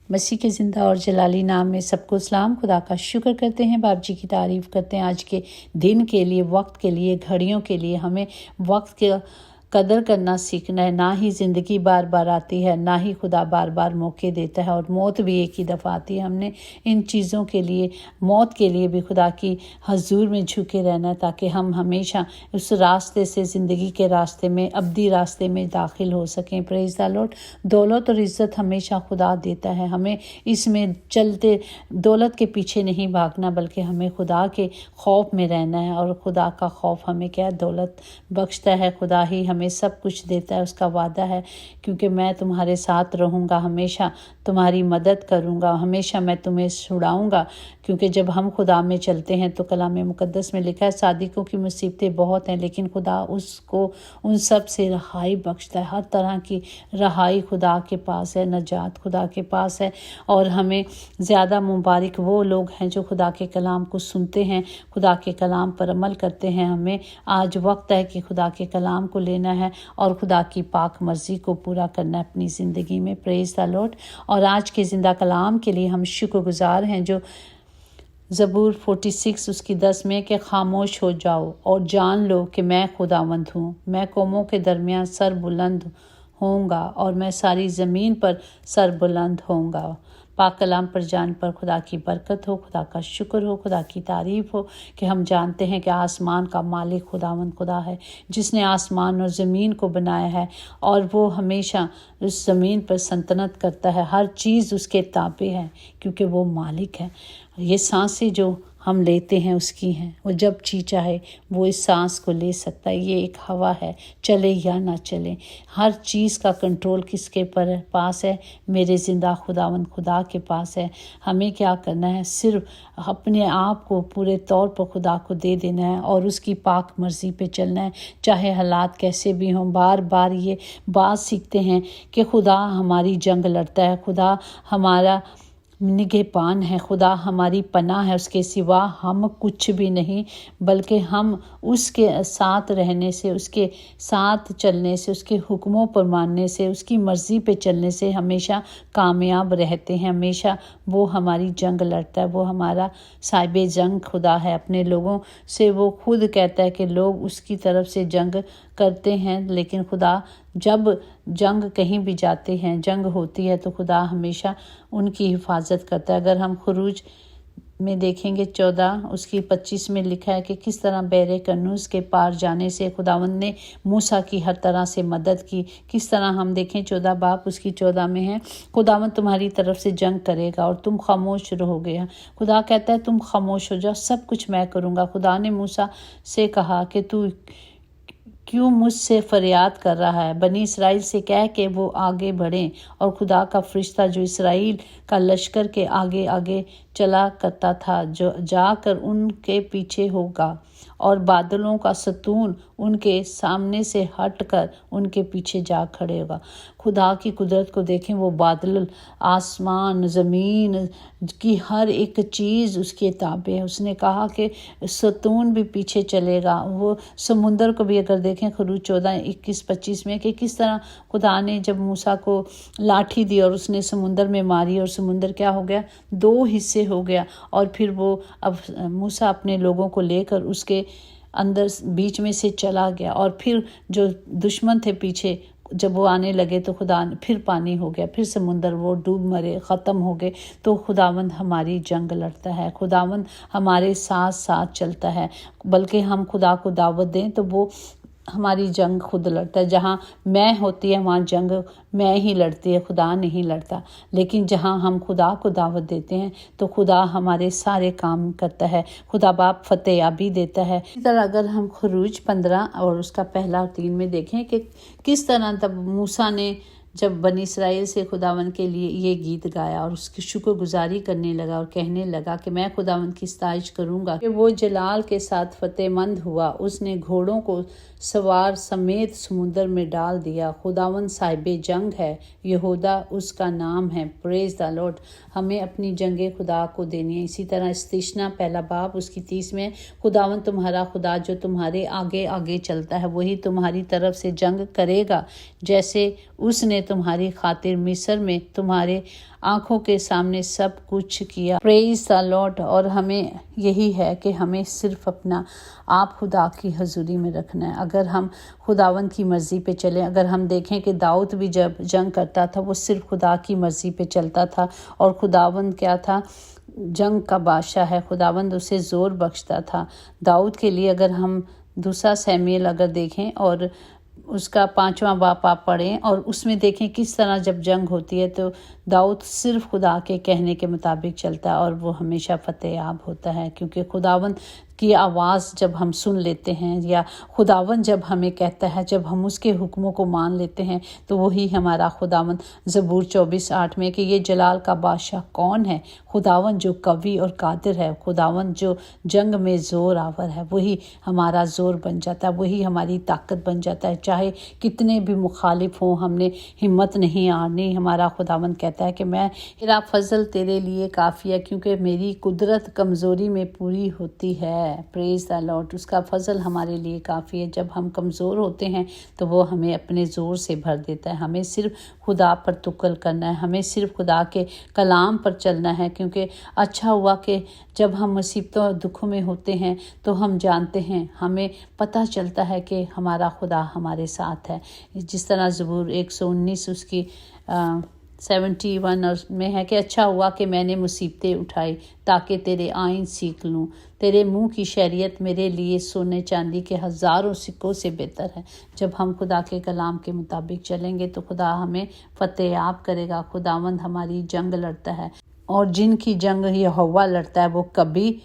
مسیح کے زندہ اور جلالی نام میں سب کو سلام۔ خدا کا شکر کرتے ہیں، باپ جی کی تعریف کرتے ہیں آج کے دن کے لیے، وقت کے لیے، گھڑیوں کے لیے۔ ہمیں وقت کے قدر کرنا سیکھنا ہے۔ نہ ہی زندگی بار بار آتی ہے، نہ ہی خدا بار بار موقع دیتا ہے، اور موت بھی ایک ہی دفعہ آتی ہے۔ ہم نے ان چیزوں کے لیے، موت کے لیے بھی خدا کی حضور میں جھکے رہنا ہے، تاکہ ہم ہمیشہ اس راستے سے، زندگی کے راستے میں، ابدی راستے میں داخل ہو سکیں۔ پریز دی لارڈ۔ دولت اور عزت ہمیشہ خدا دیتا ہے، ہمیں اس میں چلتے دولت کے پیچھے نہیں بھاگنا، بلکہ ہمیں خدا کے خوف میں رہنا ہے۔ اور خدا کا خوف ہمیں کیا دولت بخشتا ہے۔ خدا ہی ہمیں سب کچھ دیتا ہے، اس کا وعدہ ہے، کیونکہ میں تمہارے ساتھ رہوں گا، ہمیشہ تمہاری مدد کروں گا، ہمیشہ میں تمہیں چھڑاؤں گا۔ کیونکہ جب ہم خدا میں چلتے ہیں تو کلام مقدس میں لکھا ہے، صادقوں کی مصیبتیں بہت ہیں، لیکن خدا اس کو ان سب سے رہائی بخشتا ہے۔ ہر طرح کی رہائی خدا کے پاس ہے، نجات خدا کے پاس ہے۔ اور ہمیں زیادہ مبارک وہ لوگ ہیں جو خدا کے کلام کو سنتے ہیں، خدا کے کلام پر عمل کرتے ہیں۔ ہمیں آج وقت ہے کہ خدا کے کلام کو لینا ہے اور خدا کی پاک مرضی کو پورا کرنا ہے اپنی زندگی میں۔ پریز دی لارڈ۔ اور آج کے زندہ کلام کے لیے ہم شکر گزار ہیں، جو زبور 46 اس کی 10 میں کہ خاموش ہو جاؤ اور جان لو کہ میں خداوند ہوں، میں قوموں کے درمیان سر بلند ہوں گا اور میں ساری زمین پر سر بلند ہوں گا۔ پاک کلام پر جان پر خدا کی برکت ہو، خدا کا شکر ہو، خدا کی تعریف ہو کہ ہم جانتے ہیں کہ آسمان کا مالک خداوند خدا ہے، جس نے آسمان اور زمین کو بنایا ہے، اور وہ ہمیشہ اس زمین پر سلطنت کرتا ہے۔ ہر چیز اس کے تابع ہے، کیونکہ وہ مالک ہے۔ یہ سانسیں جو ہم لیتے ہیں اس کی ہیں، وہ جب چاہے وہ اس سانس کو لے سکتا ہے۔ یہ ایک ہوا ہے، چلے یا نہ چلے، ہر چیز کا کنٹرول کس کے پاس ہے؟ میرے زندہ خداوند خدا کے پاس ہے۔ ہمیں کیا کرنا ہے؟ صرف اپنے آپ کو پورے طور پر خدا کو دے دینا ہے اور اس کی پاک مرضی پہ چلنا ہے، چاہے حالات کیسے بھی ہوں۔ بار بار یہ بات سیکھتے ہیں کہ خدا ہماری جنگ لڑتا ہے، خدا ہمارا نگہبان ہے، خدا ہماری پناہ ہے، اس کے سوا ہم کچھ بھی نہیں، بلکہ ہم اس کے ساتھ رہنے سے، اس کے ساتھ چلنے سے، اس کے حکموں پر ماننے سے، اس کی مرضی پہ چلنے سے ہمیشہ کامیاب رہتے ہیں۔ ہمیشہ وہ ہماری جنگ لڑتا ہے، وہ ہمارا صاحب جنگ خدا ہے۔ اپنے لوگوں سے وہ خود کہتا ہے کہ لوگ اس کی طرف سے جنگ کرتے ہیں، لیکن خدا جب جنگ کہیں بھی جاتے ہیں، جنگ ہوتی ہے، تو خدا ہمیشہ ان کی حفاظت کرتا ہے۔ اگر ہم خروج میں دیکھیں گے 14 اس کی 25 میں لکھا ہے کہ کس طرح بحر کنوز کے پار جانے سے خداوند نے موسیٰ کی ہر طرح سے مدد کی۔ کس طرح ہم دیکھیں 14 باب اس کی 14 میں ہے، خداوند تمہاری طرف سے جنگ کرے گا اور تم خاموش رہو گے۔ خدا کہتا ہے تم خاموش ہو جاؤ، سب کچھ میں کروں گا۔ خدا نے موسیٰ سے کہا کہ تو کیوں مجھ سے فریاد کر رہا ہے؟ بنی اسرائیل سے کہہ کہ وہ آگے بڑھیں، اور خدا کا فرشتہ جو اسرائیل کا لشکر کے آگے آگے چلا کرتا تھا، جو جا کر ان کے پیچھے ہوگا، اور بادلوں کا ستون ان کے سامنے سے ہٹ کر ان کے پیچھے جا کھڑے ہوگا۔ خدا کی قدرت کو دیکھیں، وہ بادل، آسمان، زمین کی ہر ایک چیز اس کے تابع ہے۔ اس نے کہا کہ ستون بھی پیچھے چلے گا۔ وہ سمندر کو بھی اگر دیکھیں خروج 14 21 25 میں کہ کس طرح خدا نے جب موسیٰ کو لاٹھی دی اور اس نے سمندر میں ماری، اور سمندر کیا ہو گیا؟ 2 حصے ہو گیا، اور پھر وہ اب موسیٰ اپنے لوگوں کو لے کر اس کے اندر بیچ میں سے چلا گیا، اور پھر جو دشمن تھے پیچھے جب وہ آنے لگے تو خدا پھر پانی ہو گیا، پھر سمندر وہ ڈوب مرے، ختم ہو گئے۔ تو خداوند ہماری جنگ لڑتا ہے، خداوند ہمارے ساتھ ساتھ چلتا ہے، بلکہ ہم خدا کو دعوت دیں تو وہ ہماری جنگ خود لڑتا ہے۔ جہاں میں ہوتی ہے وہاں جنگ میں ہی لڑتی ہے، خدا نہیں لڑتا۔ لیکن جہاں ہم خدا کو دعوت دیتے ہیں تو خدا ہمارے سارے کام کرتا ہے، خدا باپ فتح یابی دیتا ہے۔ اسی طرح اگر ہم خروج 15 اور اس کا پہلا اور 3 میں دیکھیں کہ کس طرح تب موسیٰ نے جب بنی اسرائیل سے خداوند کے لیے یہ گیت گایا اور اس کی شکر گزاری کرنے لگا اور کہنے لگا کہ میں خداوند کی ستائش کروں گا کہ وہ جلال کے ساتھ فتح مند ہوا، اس نے گھوڑوں کو سوار سمیت سمندر میں ڈال دیا۔ خداوند صاحب جنگ ہے، یہودا اس کا نام ہے۔ پریز دی لارڈ۔ ہمیں اپنی جنگیں خدا کو دینی ہے۔ اسی طرح استثنا پہلا باب اس کی 30 میں، خداوند تمہارا خدا جو تمہارے آگے آگے چلتا ہے وہی تمہاری طرف سے جنگ کرے گا، جیسے اس نے تمہاری خاطر مصر میں تمہارے आंखों के सामने सब कुछ किया। Praise the Lord. और हमें यही है कि हमें सिर्फ अपना आप खुदा की हजूरी में रखना है। अगर हम खुदावंद की मर्ज़ी पे चलें, अगर हम देखें कि दाऊद भी जब जंग करता था वो सिर्फ खुदा की मर्ज़ी पे चलता था, और खुदावंद क्या था, जंग का बादशाह है, खुदावंद उसे ज़ोर बख्शता था। दाऊद के लिए अगर हम दूसरा शमूएल अगर देखें और उसका 5वां बाब आप पढ़ें और उसमें देखें किस तरह जब जंग होती है तो दाऊद सिर्फ खुदा के कहने के मुताबिक चलता है और वो हमेशा फतेहयाब होता है, क्योंकि खुदावंद की आवाज़ जब हम सुन लेते हैं या खुदावंद जब हमें कहता है, जब हम उसके हुक्मों को मान लेते हैं तो वही हमारा खुदावंद। ज़बूर 24:8 में कि ये जलाल का बादशाह कौन है, खुदावंद जो कवि और कादिर है, खुदावंद जो जंग में ज़ोर आवर है, वही हमारा ज़ोर बन जाता है, वही हमारी ताकत बन जाता है। चाहे कितने भी मुखालिफ हों, हमने हिम्मत नहीं हारनी। हमारा खुदावंद कहता है कि मेरा फजल तेरे लिए काफ़ी है, क्योंकि मेरी कुदरत कमज़ोरी में पूरी होती है। Praise the Lord. उसका फजल हमारे लिए काफ़ी है। जब हम कमज़ोर होते हैं तो वो हमें अपने ज़ोर से भर देता है। हमें सिर्फ खुदा पर तुक्ल करना है, हमें सिर्फ खुदा के कलाम पर चलना है, क्योंकि अच्छा हुआ कि जब हम मुसीबतों और दुखों में होते हैं तो हम जानते हैं, हमें पता चलता है कि हमारा खुदा हमारे साथ है। जिस तरह ज़बूर 119 उसकी 71 में है कि अच्छा हुआ कि मैंने मुसीबतें उठाई ताकि तेरे आइन सीख लूँ, तेरे मुंह की शरीयत मेरे लिए सोने चांदी के हज़ारों सिक्कों से बेहतर है। जब हम खुदा के कलाम के मुताबिक चलेंगे तो खुदा हमें फतेहयाब करेगा। खुदावंद हमारी जंग लड़ता है, और जिनकी जंग यहोवा लड़ता है वो कभी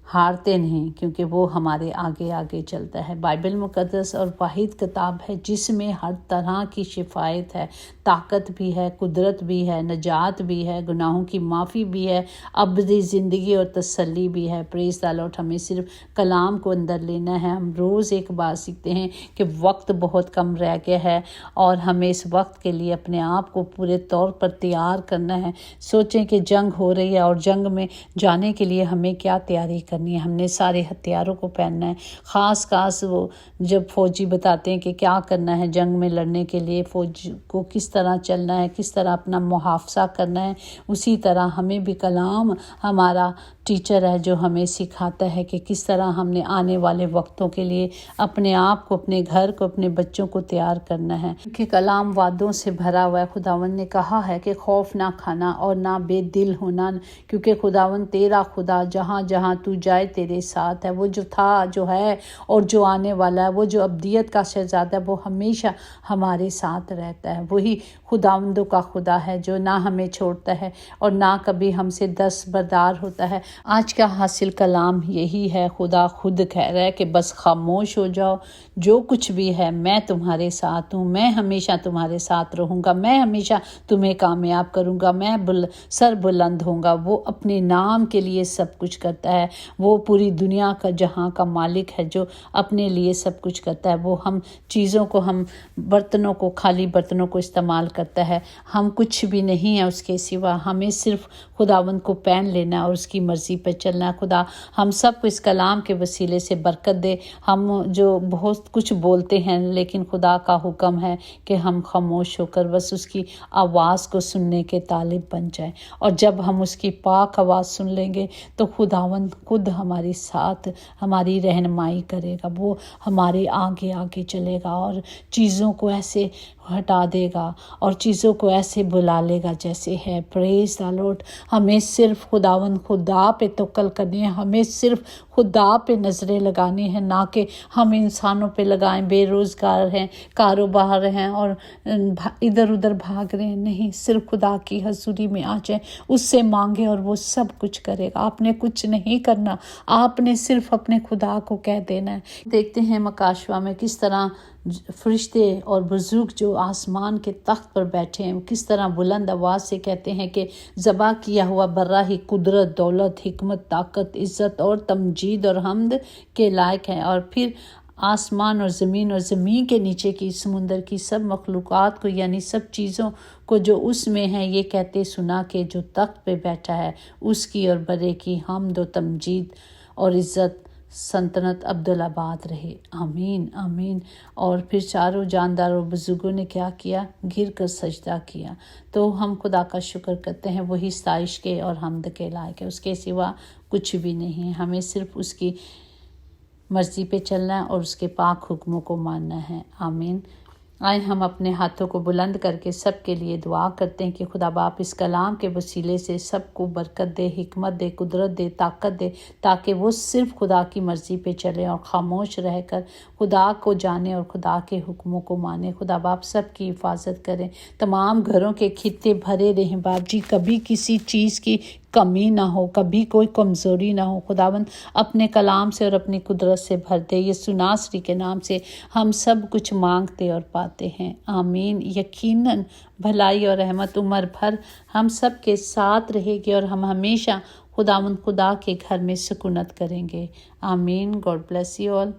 हारते नहीं, क्योंकि वो हमारे आगे आगे चलता है। बाइबल मुक़द्दस और वाहिद किताब है जिसमें हर तरह की शिफायत है, ताकत भी है, कुदरत भी है, नजात भी है, गुनाहों की माफ़ी भी है, अबदी ज़िंदगी और तसल्ली भी है। Praise the Lord. हमें सिर्फ कलाम को अंदर लेना है। हम रोज़ एक बात सीखते हैं कि वक्त बहुत कम रह गया है और हमें इस वक्त के लिए अपने आप को पूरे तौर पर तैयार करना है। सोचें कि जंग हो रही है और जंग में जाने के लिए हमें क्या तैयारी करनी है। हमने सारे हथियारों को पहनना है। ख़ास वो जब फौजी बताते हैं कि क्या करना है जंग में लड़ने के लिए, फ़ौज को किस तरह चलना है, किस तरह अपना मुहाफ़ज़ा करना है, उसी तरह हमें भी कलाम हमारा टीचर है जो हमें सिखाता है कि किस तरह हमने आने वाले वक्तों के लिए अपने आप को, अपने घर को, अपने बच्चों को तैयार करना है। क्योंकि कलाम वादों से भरा हुआ है। खुदावंद ने कहा है कि खौफ ना खाना और ना बेदिल होना, क्योंकि खुदावंद तेरा खुदा जहाँ जहाँ तू जाए तेरे साथ है। वो जो था, जो है और जो आने वाला है, वो जो अब्दियत का शहज़ादा है, वो हमेशा हमारे साथ रहता है। वही खुदावंदों का खुदा है जो ना हमें छोड़ता है और ना कभी हमसे दस्तबरदार होता है। आज का हासिल कलाम यही है। खुदा खुद कह रहा है कि बस खामोश हो जाओ, जो कुछ भी है मैं तुम्हारे साथ हूँ, मैं हमेशा तुम्हारे साथ रहूँगा, मैं हमेशा तुम्हें कामयाब करूँगा, मैं सर बुलंद होऊंगा। वो अपने नाम के लिए सब कुछ करता है। वो पूरी दुनिया का जहाँ का मालिक है जो अपने लिए सब कुछ करता है। वो हम चीज़ों को, हम बर्तनों को, खाली बर्तनों को इस्तेमाल करता है। हम कुछ भी नहीं है उसके सिवा। हमें सिर्फ खुदावंद को पहन लेना और उसकी मर्ज़ी पर चलना। खुदा हम सब को इस कलाम के वसीले से बरकत दे। हम जो बहुत कुछ बोलते हैं लेकिन खुदा का हुक्म है कि हम खामोश होकर बस उसकी आवाज़ को सुनने के तालिब बन जाए। और जब हम उसकी पाक आवाज़ सुन लेंगे तो खुदावंद खुद हमारे साथ हमारी रहनुमाई करेगा। वो हमारे आगे आगे चलेगा और चीज़ों को ऐसे हटा देगा और चीज़ों को ऐसे बुला लेगा जैसे है। Praise the Lord. हमें सिर्फ खुदावंद खुदा पे तवक्कुल करनी है। हमें सिर्फ खुदा पे नज़रें लगानी है, ना कि हम इंसानों पे लगाएं। बेरोज़गार हैं, कारोबार हैं और इधर उधर भाग रहे हैं। नहीं, सिर्फ खुदा की हज़ूरी में आ जाए, उससे मांगे और वो सब कुछ करेगा। आपने कुछ नहीं करना, आपने सिर्फ अपने खुदा को कह देना है। देखते हैं मकाशवा में किस तरह फरिश्ते और बुजुर्ग जो आसमान के तख्त पर बैठे हैं किस तरह बुलंद आवाज़ से कहते हैं कि ज़बा किया हुआ बर्रा ही कुदरत, दौलत, हिकमत, ताकत, इज़्ज़त और तमजीद और हम्द के लायक हैं। और फिर आसमान और ज़मीन के नीचे की समुंदर की सब मखलूक़ात को, यानी सब चीज़ों को जो उसमें है, ये कहते सुना कि जो तख्त पे बैठा है उसकी और बड़े की हम्द और तमजीद और इज़्ज़त सल्तनत अब्दुलाबाद रहे। आमीन आमीन। और फिर चारों जानदार और बुजुर्गों ने क्या किया? गिर कर सजदा किया। तो हम खुदा का शुक्र करते हैं, वही साइश के और हमद के लायक है, उसके सिवा कुछ भी नहीं है। हमें सिर्फ उसकी मर्ज़ी पे चलना है और उसके पाक हुक्मों को मानना है। आमीन। आए हम अपने हाथों को बुलंद करके सब के लिए दुआ करते हैं कि खुदा बाप इस कलाम के वसीले से सबको बरकत दे, हिकमत दे, कुदरत दे, ताकत दे, ताकि वो सिर्फ खुदा की मर्ज़ी पे चले और ख़ामोश रहकर खुदा को जाने और खुदा के हुक्मों को माने। खुदा बाप सब की हिफाजत करें, तमाम घरों के खित्ते भरे रहें बाप जी, कभी किसी चीज़ की कमी ना हो, कभी कोई कमज़ोरी ना हो। खुदावंद अपने कलाम से और अपनी कुदरत से भर दे। यीशु नासरी के नाम से हम सब कुछ मांगते और पाते हैं। आमीन। यकीनन भलाई और रहमत उम्र भर हम सब के साथ रहेगी और हम हमेशा खुदा के घर में सुकूनत करेंगे। आमीन। God bless you all.